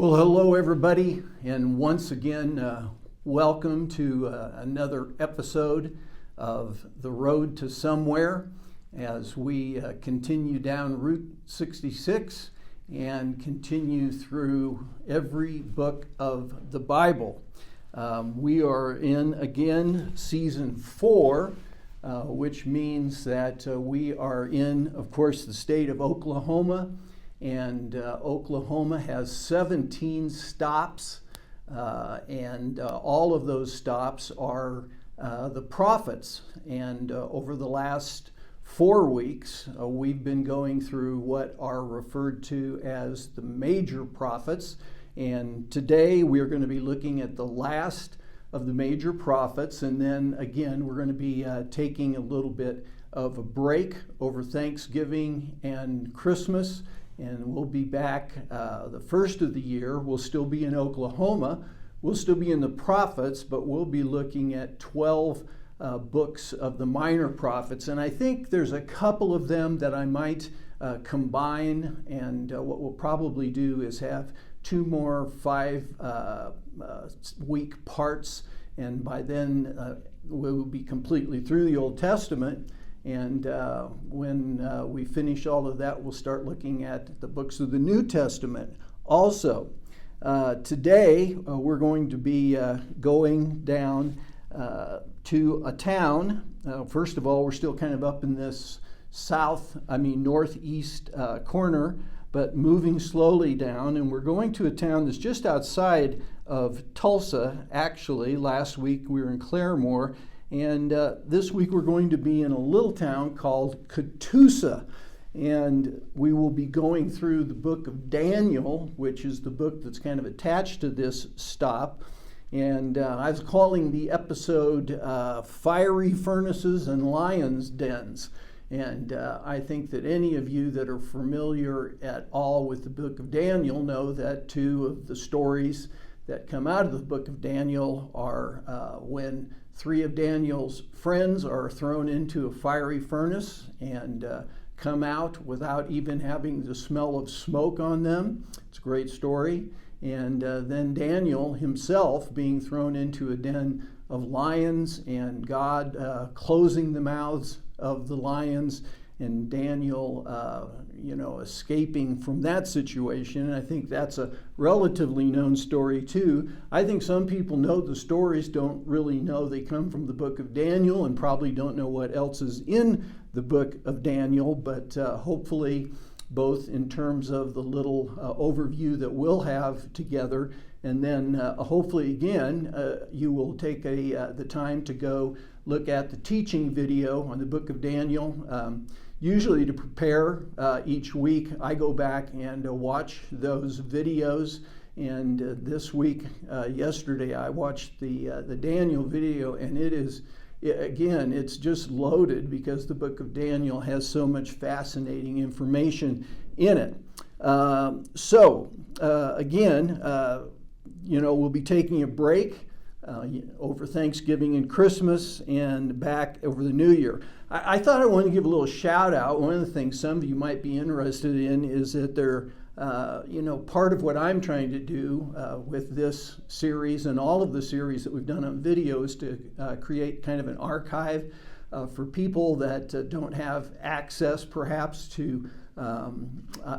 Well, hello everybody, and once again, welcome to another episode of The Road to Somewhere as we continue down Route 66 and continue through every book of the Bible. We are in, again, Season 4, which means that we are in, of course, the state of Oklahoma. And Oklahoma has 17 stops, and all of those stops are the prophets. And over the last 4 weeks, we've been going through what are referred to as the major prophets. And today we're going to be looking at the last of the major prophets. And then again, we're going to be taking a little bit of a break over Thanksgiving and Christmas. And we'll be back the first of the year. We'll still be in Oklahoma. We'll still be in the prophets, but we'll be looking at 12 books of the minor prophets. And I think there's a couple of them that I might combine. And what we'll probably do is have 2 more 5-week parts. And by then, we'll be completely through the Old Testament. And when we finish all of that, we'll start looking at the books of the New Testament also. Today, we're going to be going down to a town. First of all, we're still kind of up in this northeast corner, but moving slowly down. And we're going to a town that's just outside of Tulsa, actually. Last week, we were in Claremore. And this week we're going to be in a little town called Catoosa. And we will be going through the book of Daniel, which is the book that's kind of attached to this stop. And I was calling the episode Fiery Furnaces and Lions' Dens. And I think that any of you that are familiar at all with the book of Daniel know that 2 of the stories that come out of the book of Daniel are when 3 of Daniel's friends are thrown into a fiery furnace and come out without even having the smell of smoke on them. It's a great story. And then Daniel himself being thrown into a den of lions and God closing the mouths of the lions and Daniel, escaping from that situation. And I think that's a relatively known story too. I think some people know the stories, don't really know they come from the book of Daniel, and probably don't know what else is in the book of Daniel, but hopefully both in terms of the little overview that we'll have together, and then hopefully again, you will take the time to go look at the teaching video on the book of Daniel. Usually to prepare each week, I go back and watch those videos. And this week, yesterday, I watched the Daniel video, and it is, again, it's just loaded because the book of Daniel has so much fascinating information in it. Again, we'll be taking a break over Thanksgiving and Christmas and back over the New Year. I thought I wanted to give a little shout out. One of the things some of you might be interested in is that part of what I'm trying to do with this series and all of the series that we've done on video is to create kind of an archive for people that don't have access perhaps to a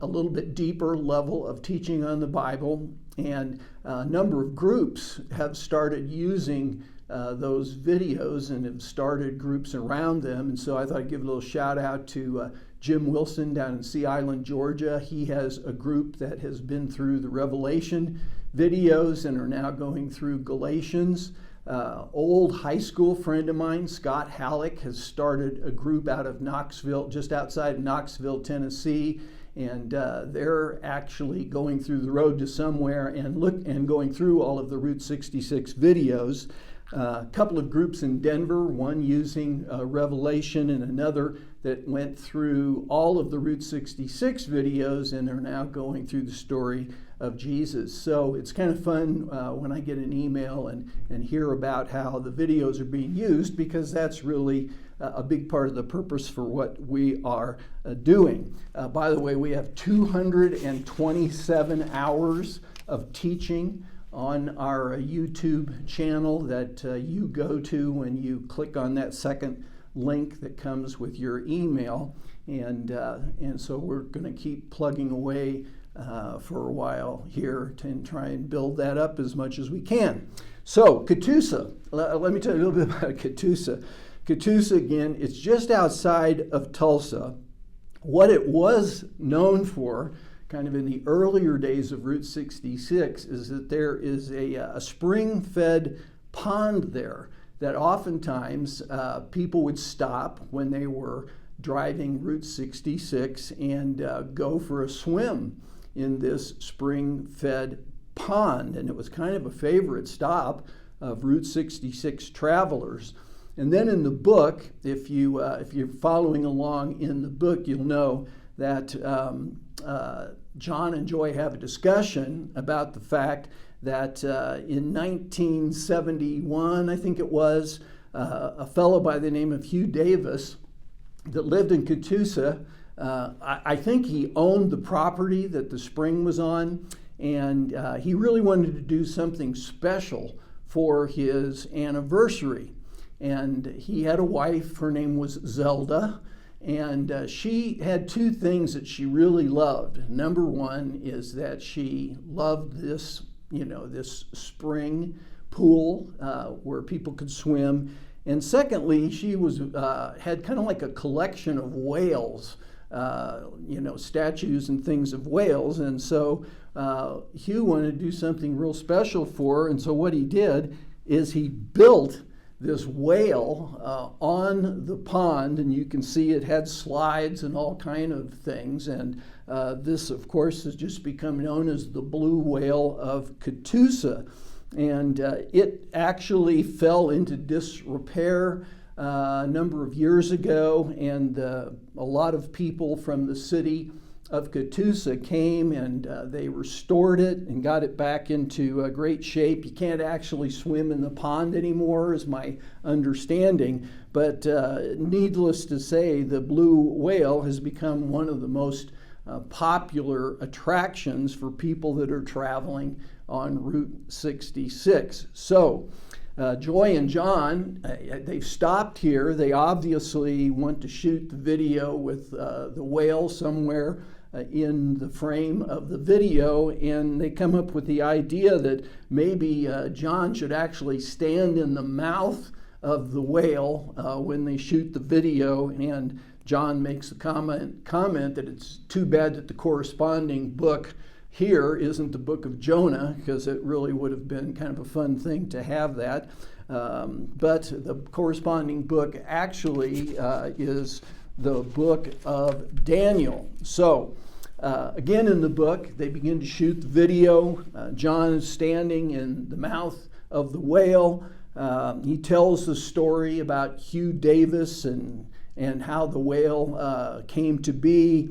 little bit deeper level of teaching on the Bible. And a number of groups have started using those videos and have started groups around them. And so I thought I'd give a little shout out to Jim Wilson down in Sea Island, Georgia. He has a group that has been through the Revelation videos and are now going through Galatians. Old high school friend of mine, Scott Halleck, has started a group out of Knoxville, just outside Knoxville, Tennessee. And they're actually going through the road to somewhere and going through all of the Route 66 videos. A couple of groups in Denver, one using Revelation and another that went through all of the Route 66 videos and are now going through the story of Jesus. So it's kind of fun when I get an email and hear about how the videos are being used, because that's really a big part of the purpose for what we are doing. By the way, we have 227 hours of teaching on our YouTube channel that you go to when you click on that second link that comes with your email. And so we're going to keep plugging away for a while here to try and build that up as much as we can. So Catoosa, let me tell you a little bit about Catoosa. Catoosa, again, it's just outside of Tulsa. What it was known for, kind of in the earlier days of Route 66, is that there is a spring-fed pond there that oftentimes people would stop when they were driving Route 66 and go for a swim in this spring-fed pond. And it was kind of a favorite stop of Route 66 travelers. And then in the book, if you're following along in the book, you'll know that John and Joy have a discussion about the fact that in 1971, I think it was, a fellow by the name of Hugh Davis that lived in Catoosa, I think he owned the property that the spring was on, and he really wanted to do something special for his anniversary. And he had a wife, her name was Zelda, and she had two things that she really loved. Number one is that she loved this, this spring pool where people could swim. And secondly, she was had kind of like a collection of whales, statues and things of whales. And so Hugh wanted to do something real special for her. And so what he did is he built this whale on the pond, and you can see it had slides and all kind of things. And this, of course, has just become known as the blue whale of Catoosa. And it actually fell into disrepair a number of years ago, and a lot of people from the city of Catoosa came and they restored it and got it back into great shape. You can't actually swim in the pond anymore, is my understanding, but needless to say, the blue whale has become one of the most popular attractions for people that are traveling on Route 66. So Joy and John, they've stopped here. They obviously want to shoot the video with the whale somewhere in the frame of the video, and they come up with the idea that maybe John should actually stand in the mouth of the whale when they shoot the video. And John makes a comment that it's too bad that the corresponding book here isn't the book of Jonah, because it really would have been kind of a fun thing to have that. But the corresponding book actually is the book of Daniel. So again, in the book, they begin to shoot the video. John is standing in the mouth of the whale. He tells the story about Hugh Davis and how the whale came to be.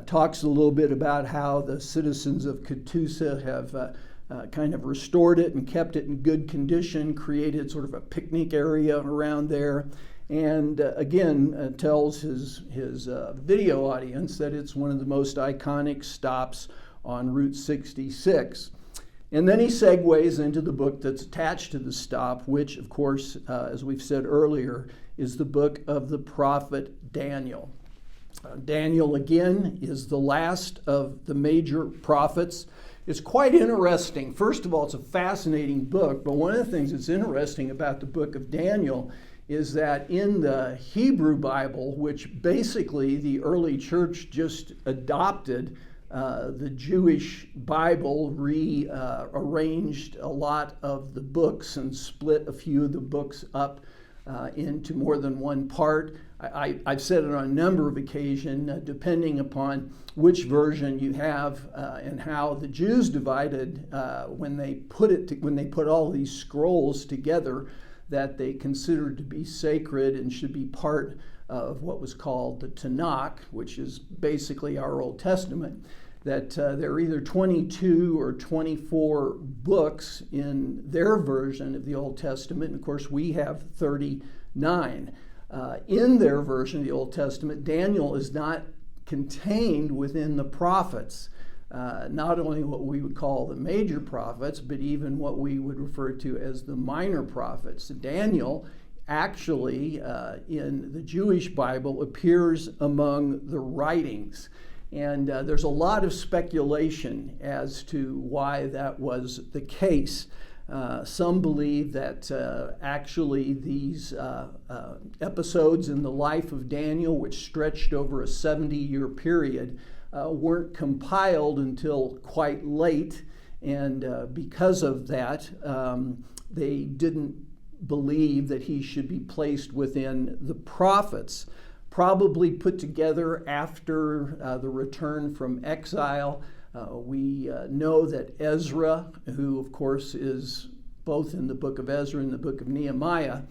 Talks a little bit about how the citizens of Catoosa have kind of restored it and kept it in good condition, created sort of a picnic area around there, and again tells his video audience that it's one of the most iconic stops on Route 66. And then he segues into the book that's attached to the stop, which, of course, as we've said earlier, is the book of the prophet Daniel. Daniel, again, is the last of the major prophets. It's quite interesting. First of all, it's a fascinating book, but one of the things that's interesting about the book of Daniel is that in the Hebrew Bible, which basically the early church just adopted, the Jewish Bible rearranged a lot of the books and split a few of the books up into more than one part. I've said it on a number of occasions, depending upon which version you have and how the Jews divided when they put all these scrolls together that they considered to be sacred and should be part of what was called the Tanakh, which is basically our Old Testament, that there are either 22 or 24 books in their version of the Old Testament. And of course, we have 39. In their version of the Old Testament, Daniel is not contained within the prophets. not only what we would call the major prophets, but even what we would refer to as the minor prophets. Daniel actually, in the Jewish Bible, appears among the writings. And there's a lot of speculation as to why that was the case. Some believe that actually these episodes in the life of Daniel, which stretched over a 70-year period, weren't compiled until quite late, and because of that, they didn't believe that he should be placed within the prophets, probably put together after the return from exile. We know that Ezra, who of course is both in the book of Ezra and the book of Nehemiah,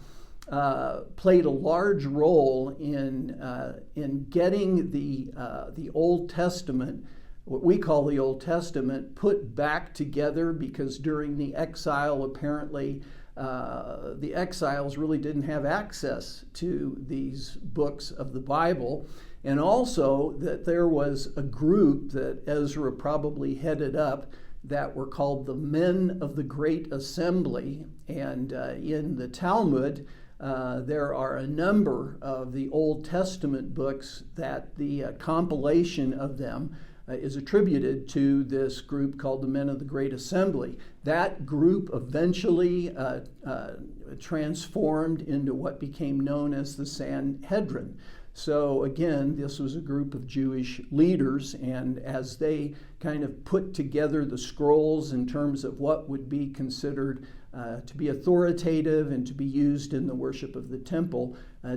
played a large role in getting the Old Testament, what we call the Old Testament, put back together, because during the exile, apparently, the exiles really didn't have access to these books of the Bible. And also that there was a group that Ezra probably headed up that were called the Men of the Great Assembly. And in the Talmud, there are a number of the Old Testament books that the compilation of them is attributed to this group called the Men of the Great Assembly. That group eventually transformed into what became known as the Sanhedrin. So again, this was a group of Jewish leaders, and as they kind of put together the scrolls in terms of what would be considered to be authoritative and to be used in the worship of the temple,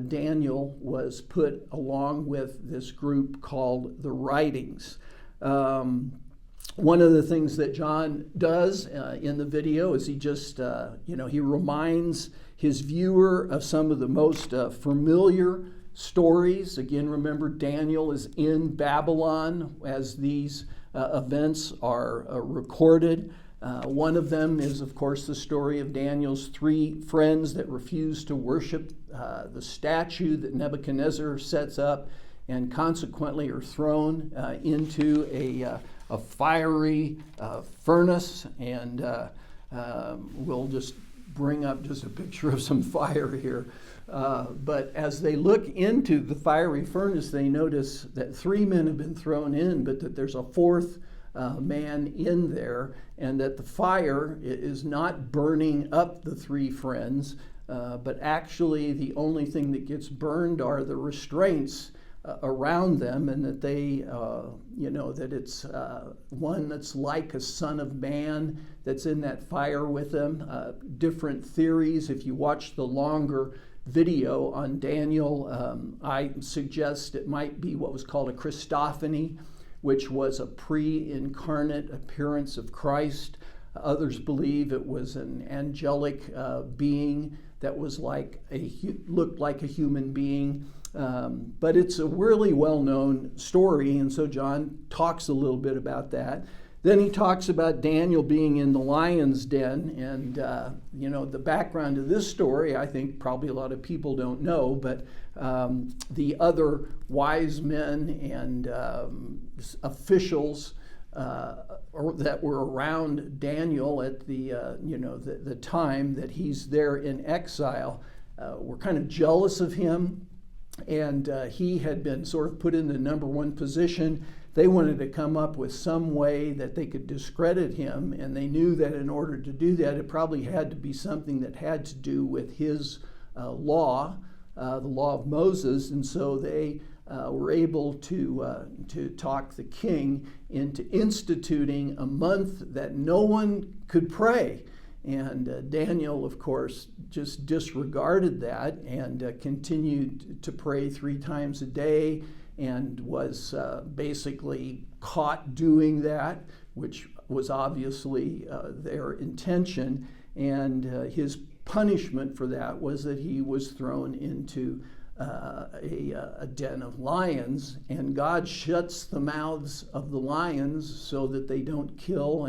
Daniel was put along with this group called the Writings. One of the things that John does in the video is he just, he reminds his viewer of some of the most familiar stories. Again, remember, Daniel is in Babylon as these events are recorded. One of them is, of course, the story of Daniel's 3 friends that refuse to worship the statue that Nebuchadnezzar sets up, and consequently are thrown into a fiery furnace. And we'll just bring up just a picture of some fire here. But as they look into the fiery furnace, they notice that 3 men have been thrown in, but that there's a 4th man in there, and that the fire is not burning up the 3 friends, but actually the only thing that gets burned are the restraints around them, and that they, that it's one that's like a son of man that's in that fire with them. Different theories. If you watch the longer video on Daniel, I suggest it might be what was called a Christophany, which was a pre-incarnate appearance of Christ. Others believe it was an angelic being that was looked like a human being. But it's a really well-known story, and so John talks a little bit about that. Then he talks about Daniel being in the lion's den, and the background of this story, I think probably a lot of people don't know, but the other wise men and officials that were around Daniel at the time that he's there in exile were kind of jealous of him. And he had been sort of put in the number 1 position. They wanted to come up with some way that they could discredit him, and they knew that in order to do that, it probably had to be something that had to do with his law, the law of Moses. And so they were able to talk the king into instituting a month that no one could pray. And Daniel, of course, just disregarded that and continued to pray 3 times a day, and was basically caught doing that, which was obviously their intention. And his punishment for that was that he was thrown into a den of lions, and God shuts the mouths of the lions so that they don't kill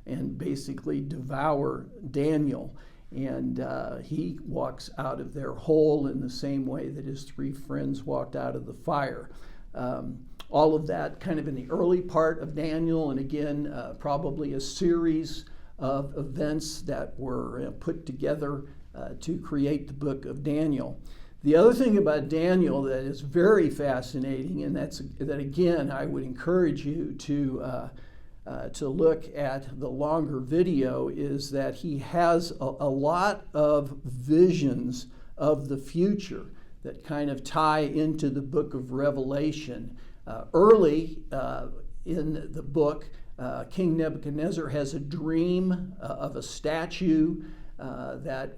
and basically devour Daniel. And he walks out of their hole in the same way that his 3 friends walked out of the fire. All of that kind of in the early part of Daniel, and again, probably a series of events that were put together to create the book of Daniel. The other thing about Daniel that is very fascinating, and that again, I would encourage you to look at the longer video, is that he has a lot of visions of the future that kind of tie into the book of Revelation. Early in the book, King Nebuchadnezzar has a dream of a statue that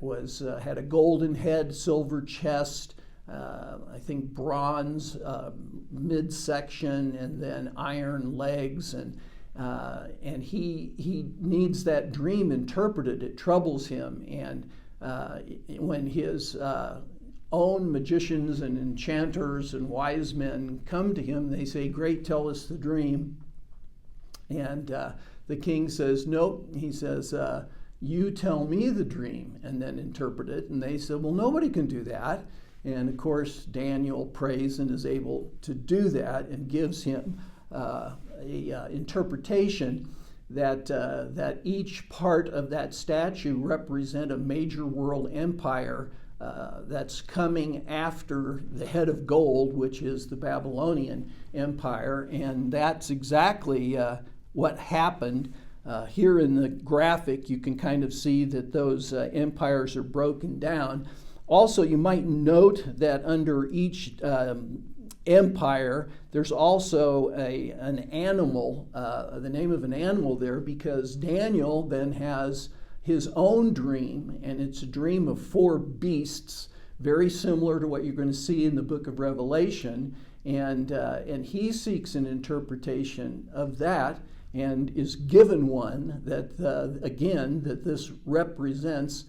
had a golden head, silver chest, I think bronze midsection, and then iron legs, and he needs that dream interpreted. It troubles him, and when his own magicians and enchanters and wise men come to him, they say, "Great, tell us the dream." And the king says, "Nope." He says, "You tell me the dream and then interpret it." And they said, "Well, nobody can do that." And of course, Daniel prays and is able to do that and gives him a interpretation that each part of that statue represent a major world empire that's coming after the head of gold, which is the Babylonian Empire. And that's exactly what happened. Here in the graphic, you can kind of see that those empires are broken down. Also, you might note that under each empire, there's also an animal, the name of an animal there, because Daniel then has his own dream, and it's a dream of 4 beasts, very similar to what you're going to see in the book of Revelation, and he seeks an interpretation of that, and is given one that, again, that this represents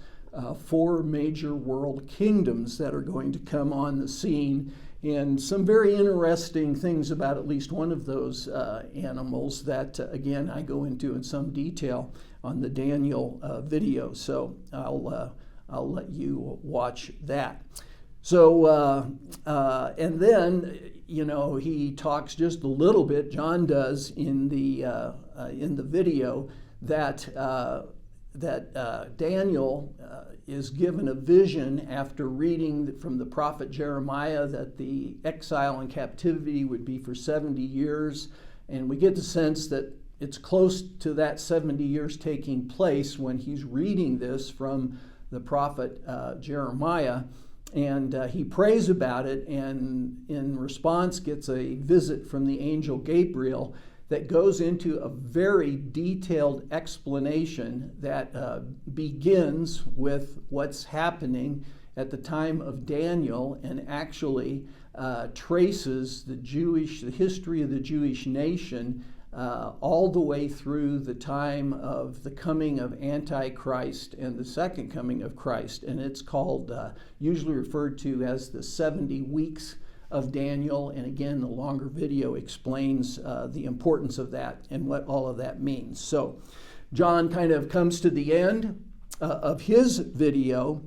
4 major world kingdoms that are going to come on the scene, and some very interesting things about at least one of those animals that, again, I go into in some detail on the Daniel video. So I'll let you watch that. So, and then, he talks just a little bit, John does in the video, that Daniel is given a vision after reading from the prophet Jeremiah that the exile and captivity would be for 70 years. And we get the sense that it's close to that 70 years taking place when he's reading this from the prophet Jeremiah. And he prays about it, and in response gets a visit from the angel Gabriel that goes into a very detailed explanation that begins with what's happening at the time of Daniel, and actually traces the history of the Jewish nation all the way through the time of the coming of Antichrist and the second coming of Christ. And it's called, usually referred to as the 70 weeks of Daniel. And again, the longer video explains the importance of that and what all of that means. So John kind of comes to the end of his video.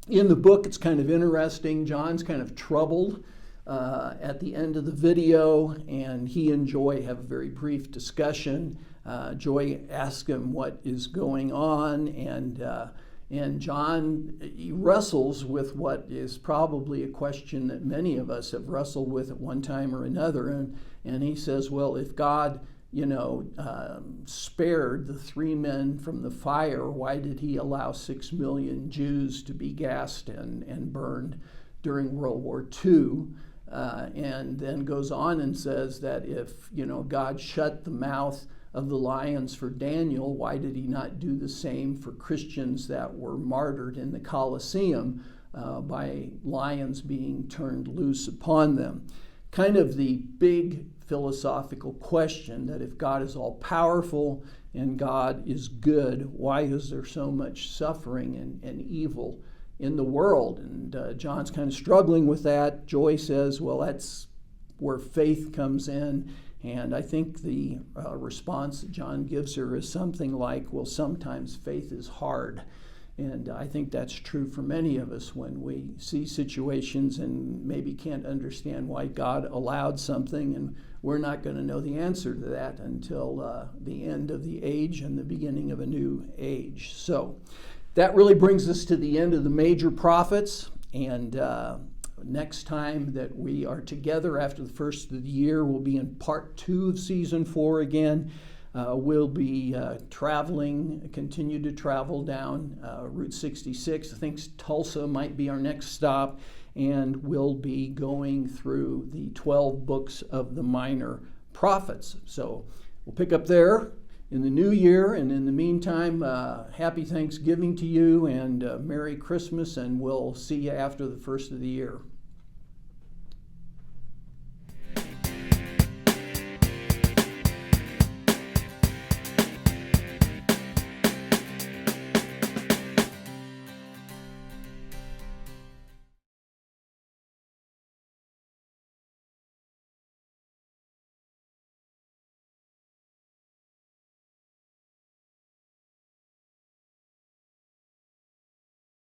In the book, it's kind of interesting. John's kind of troubled at the end of the video, and he and Joy have a very brief discussion. Joy asks him what is going on, and John, he wrestles with what is probably a question that many of us have wrestled with at one time or another, and he says, well, if God, spared the 3 men from the fire, why did he allow 6 million Jews to be gassed and burned during World War II? And then goes on and says that if, God shut the mouth of the lions for Daniel, why did he not do the same for Christians that were martyred in the Colosseum by lions being turned loose upon them? Kind of the big philosophical question that if God is all powerful and God is good, why is there so much suffering and evil in the world? And John's kind of struggling with that. Joy says, well, that's where faith comes in. And I think the response that John gives her is something like, well, sometimes faith is hard. And I think that's true for many of us when we see situations and maybe can't understand why God allowed something, and we're not going to know the answer to that until the end of the age and the beginning of a new age. So that really brings us to the end of the major prophets, and next time that we are together after the first of the year, we'll be in part 2 of season 4 again. We'll be continue to travel down Route 66. I think Tulsa might be our next stop, and we'll be going through the 12 books of the minor prophets. So we'll pick up there in the new year, and in the meantime, happy Thanksgiving to you, and Merry Christmas, and we'll see you after the first of the year.